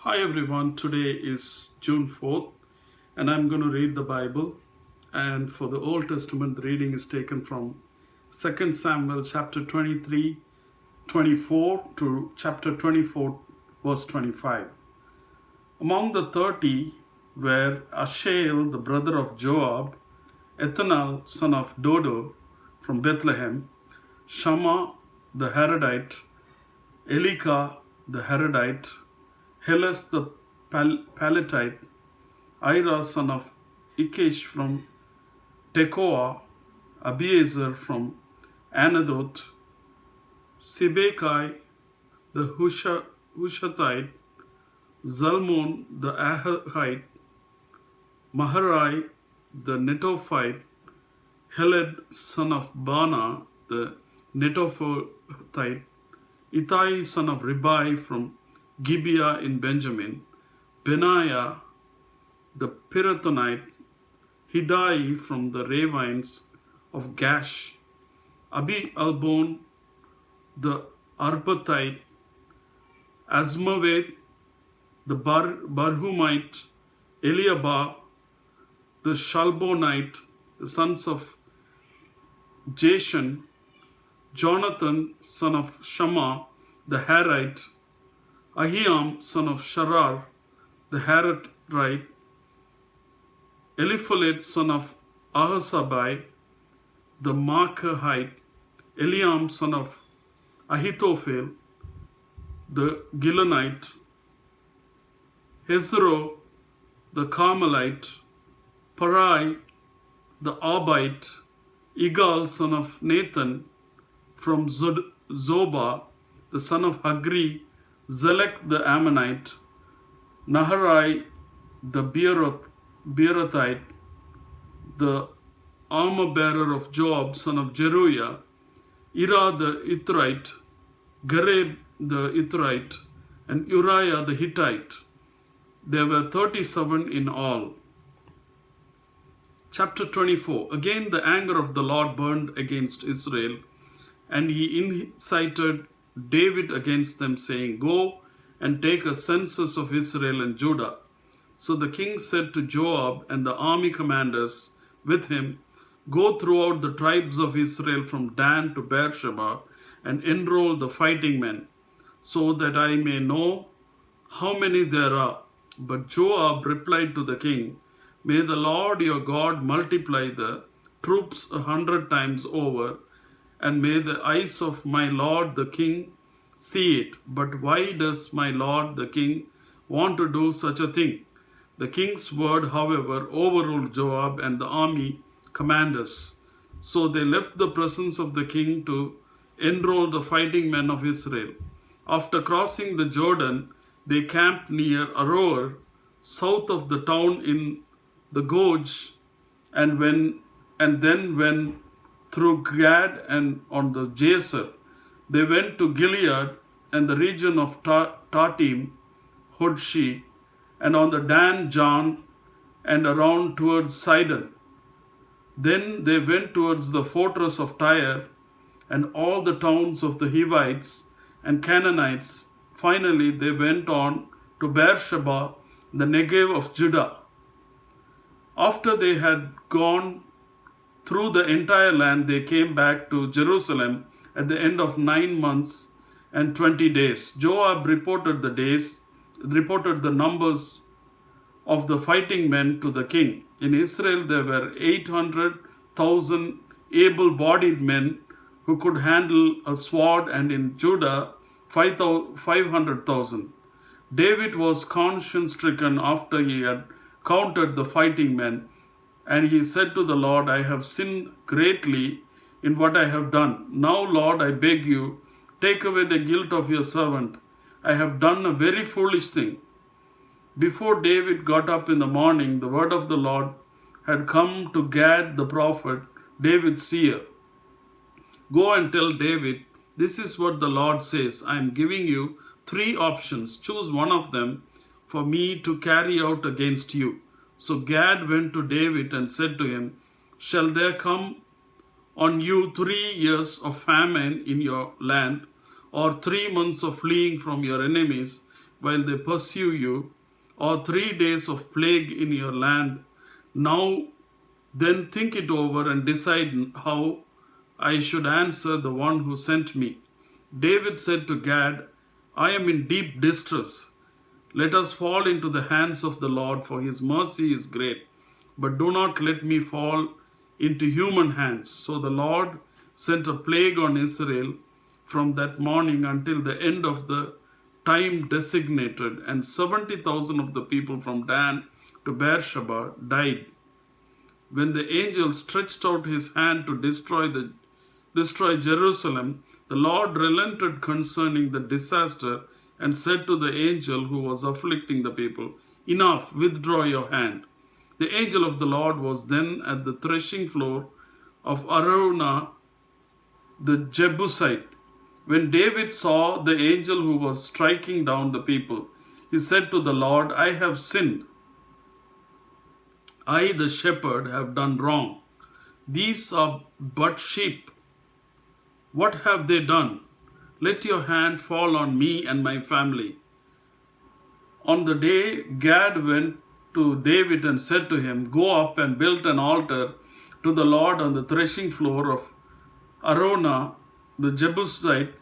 Hi everyone, today is June 4th and I'm going to read the Bible. And for the Old Testament, the reading is taken from 2 Samuel chapter 23, 24 to chapter 24, verse 25. Among the 30 were Ashael, the brother of Joab, Ethanal, son of Dodo, from Bethlehem, Shammah the Harodite, Elika the Harodite, Heles the Palatite, Ira son of Ikesh from Tekoa, Abiezer from Anathoth, Sibekai the Hushathite, Zalmon the Ahite, Maharai the Netophite, Heled son of Bana the Netophathite, Ittai son of Ribai from Gibeah in Benjamin, Benaiah the Pirathonite, Hiddai from the ravines of Gash, Abi Albon the Arbathite, Azmaveth the Barhumite, Eliabah the Shalbonite, the sons of Jashan, Jonathan son of Shammah the Harite, Ahiam son of Sharar the Haratite, Eliphalet son of Ahasabai the Maachahite, Eliam son of Ahithophel the Gilonite, Hezro the Carmelite, Parai the Arbite, Igal son of Nathan from Zobah, the son of Hagri, Zelek the Ammonite, Naharai the Beerothite, the armor-bearer of Joab, son of Jeruiah, Ira the Ithrite, Gareb the Ithrite, and Uriah the Hittite. There were 37 in all. Chapter 24. Again the anger of the Lord burned against Israel, and he incited David against them, saying, "Go and take a census of Israel and Judah." So the king said to Joab and the army commanders with him, "Go throughout the tribes of Israel from Dan to Beersheba and enroll the fighting men, so that I may know how many there are." But Joab replied to the king, "May the Lord your God multiply the troops 100 times over, and may the eyes of my lord the king see it. But why does my lord the king want to do such a thing?" The king's word, however, overruled Joab and the army commanders. So they left the presence of the king to enroll the fighting men of Israel. After crossing the Jordan, they camped near Aroer, south of the town in the Gorge, and then went through Gad and on the Jazer. They went to Gilead and the region of Tatim, Hodshi, and on the Dan Jan and around towards Sidon. Then they went towards the fortress of Tyre and all the towns of the Hivites and Canaanites. Finally, they went on to Beersheba, the Negev of Judah. After they had gone through the entire land, they came back to Jerusalem at the end of 9 months and 20 days. Joab reported the numbers of the fighting men to the king. In Israel, there were 800,000 able-bodied men who could handle a sword, and in Judah, 500,000. David was conscience-stricken after he had counted the fighting men, and he said to the Lord, "I have sinned greatly in what I have done. Now, Lord, I beg you, take away the guilt of your servant. I have done a very foolish thing." Before David got up in the morning, the word of the Lord had come to Gad the prophet, David's seer. "Go and tell David, this is what the Lord says. I am giving you 3 options. Choose one of them for me to carry out against you." So Gad went to David and said to him, "Shall there come on you 3 years of famine in your land, or 3 months of fleeing from your enemies, while they pursue you, or 3 days of plague in your land. Now then think it over and decide how I should answer the one who sent me." David said to Gad, "I am in deep distress. Let us fall into the hands of the Lord, for his mercy is great. But do not let me fall into human hands." So the Lord sent a plague on Israel from that morning until the end of the time designated, and 70,000 of the people from Dan to Beersheba died. When the angel stretched out his hand to destroy Jerusalem, the Lord relented concerning the disaster and said to the angel who was afflicting the people, "Enough, withdraw your hand." The angel of the Lord was then at the threshing floor of Araunah the Jebusite. When David saw the angel who was striking down the people, he said to the Lord, "I have sinned. I, the shepherd, have done wrong. These are but sheep. What have they done? Let your hand fall on me and my family." On the day, Gad went to David and said to him, "Go up and build an altar to the Lord on the threshing floor of Araunah the Jebusite."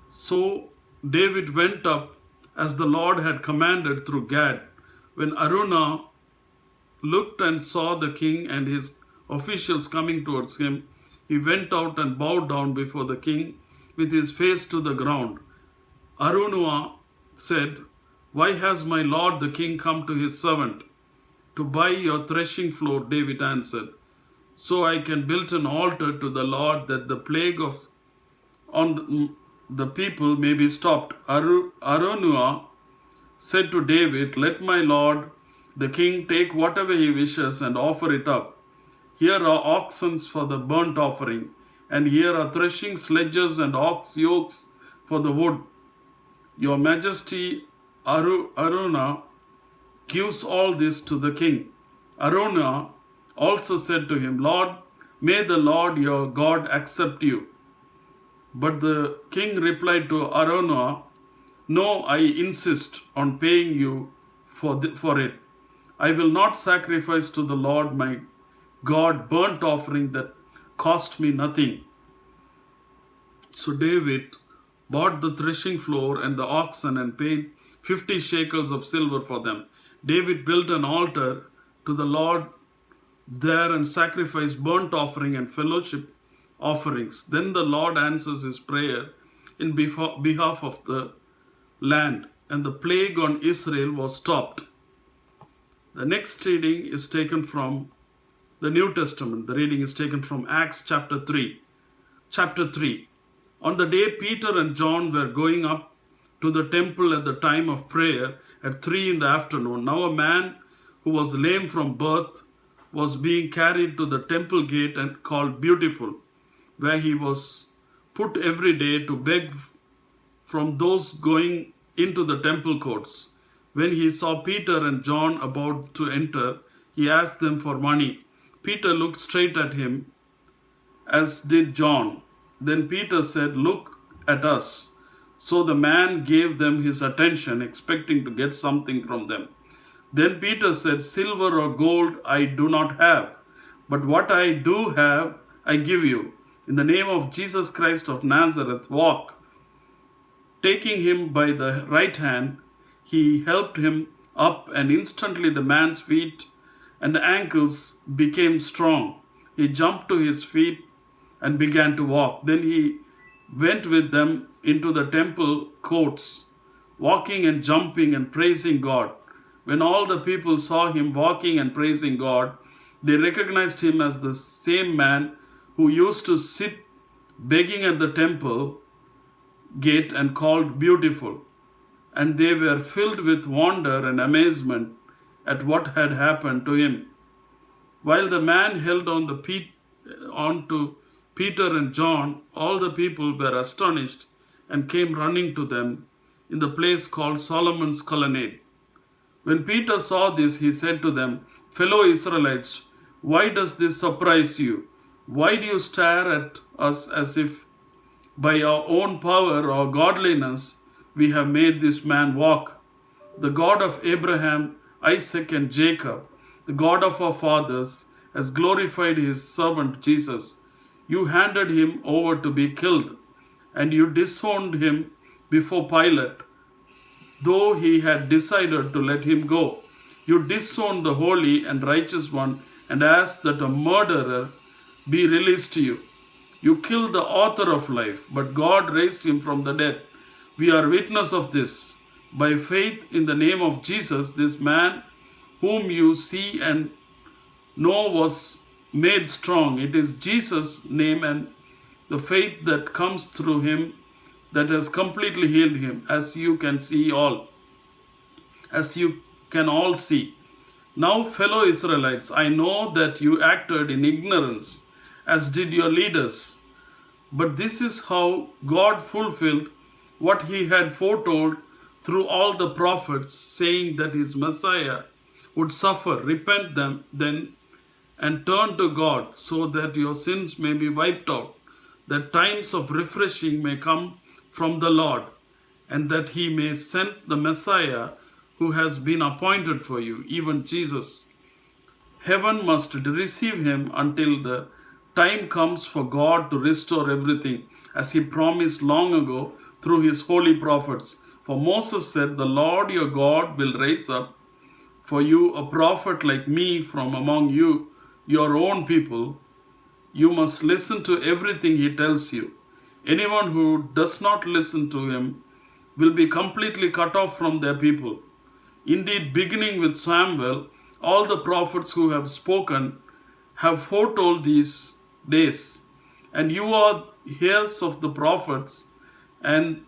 So David went up as the Lord had commanded through Gad. When Araunah looked and saw the king and his officials coming towards him, he went out and bowed down before the king with his face to the ground. Araunah said, "Why has my lord the king come to his servant?" "To buy your threshing floor," David answered, "so I can build an altar to the Lord, that the plague on the people may be stopped." Araunah said to David, "Let my lord the king take whatever he wishes and offer it up. Here are oxen for the burnt offering, and here are threshing sledges and ox yokes for the wood. Your majesty, Araunah, gives all this to the king." Araunah also said to him, "Lord, may the Lord your God accept you." But the king replied to Araunah, "No, I insist on paying you for it. I will not sacrifice to the Lord my God burnt offering that cost me nothing." So David bought the threshing floor and the oxen and paid 50 shekels of silver for them. David built an altar to the Lord there and sacrificed burnt offering and fellowship offerings. Then the Lord answers his prayer in behalf of the land, and the plague on Israel was stopped. The next reading is taken from the New Testament. The reading is taken from Acts chapter 3. Chapter 3. On the day Peter and John were going up to the temple at the time of prayer at 3 in the afternoon, now a man who was lame from birth was being carried to the temple gate and called Beautiful, where he was put every day to beg from those going into the temple courts. When he saw Peter and John about to enter, he asked them for money. Peter looked straight at him, as did John. Then Peter said, "Look at us." So the man gave them his attention, expecting to get something from them. Then Peter said, "Silver or gold I do not have, but what I do have I give you. In the name of Jesus Christ of Nazareth, walk." Taking him by the right hand, he helped him up, and instantly the man's feet and ankles became strong. He jumped to his feet and began to walk. Then he went with them into the temple courts, walking and jumping and praising God. When all the people saw him walking and praising God, they recognized him as the same man who used to sit begging at the temple gate and called Beautiful. And they were filled with wonder and amazement at what had happened to him. While the man held on to Peter and John, all the people were astonished and came running to them in the place called Solomon's Colonnade. When Peter saw this, he said to them, "Fellow Israelites, why does this surprise you? Why do you stare at us as if by our own power or godliness we have made this man walk. The God of Abraham, Isaac, and Jacob, the God of our fathers, has glorified his servant Jesus. You handed him over to be killed, and you disowned him before Pilate, though he had decided to let him go. You disowned the holy and righteous one and asked that a murderer be released to you. You killed the author of life, but God raised him from the dead. We are witness of this. By faith in the name of Jesus, this man whom you see and know was made strong. It is Jesus' name and the faith that comes through him that has completely healed him, as you can all see. Now, fellow Israelites, I know that you acted in ignorance, as did your leaders. But this is how God fulfilled what he had foretold through all the prophets, saying that his Messiah would suffer. Repent then and turn to God, so that your sins may be wiped out, that times of refreshing may come from the Lord, and that he may send the Messiah who has been appointed for you, even Jesus. Heaven must receive him until the time comes for God to restore everything, as he promised long ago through his holy prophets. For Moses said, the Lord your God will raise up for you a prophet like me from among you, your own people. You must listen to everything he tells you. Anyone who does not listen to him will be completely cut off from their people. Indeed, beginning with Samuel, all the prophets who have spoken have foretold these days. And you are heirs of the prophets and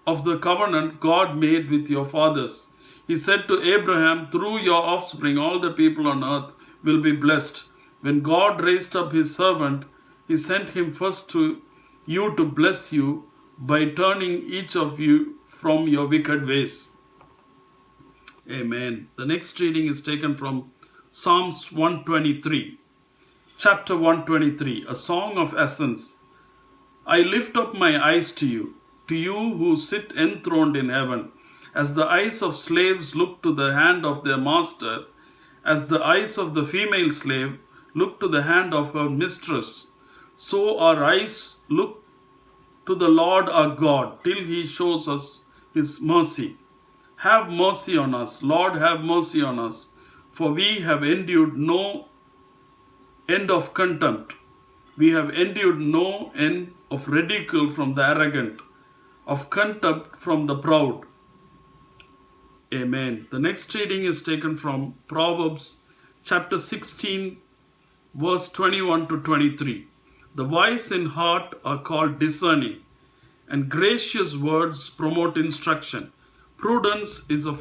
of the covenant God made with your fathers. He said to Abraham, through your offspring all the people on earth will be blessed. When God raised up his servant, he sent him first to you to bless you by turning each of you from your wicked ways. Amen. The next reading is taken from Psalms 123. Chapter 123, a song of ascents. I lift up my eyes to you who sit enthroned in heaven. As the eyes of slaves look to the hand of their master, as the eyes of the female slave look to the hand of her mistress, so our eyes look to the Lord our God till he shows us his mercy. Have mercy on us, Lord, have mercy on us, for we have endured no end of contempt. We have endured no end of ridicule from the arrogant, of contempt from the proud. Amen. The next reading is taken from Proverbs chapter 16, verse 21 to 23. The wise in heart are called discerning, and gracious words promote instruction. Prudence is a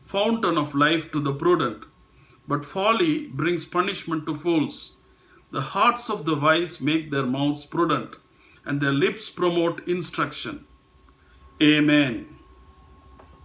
fountain of life to the prudent, but folly brings punishment to fools. The hearts of the wise make their mouths prudent, and their lips promote instruction. Amen.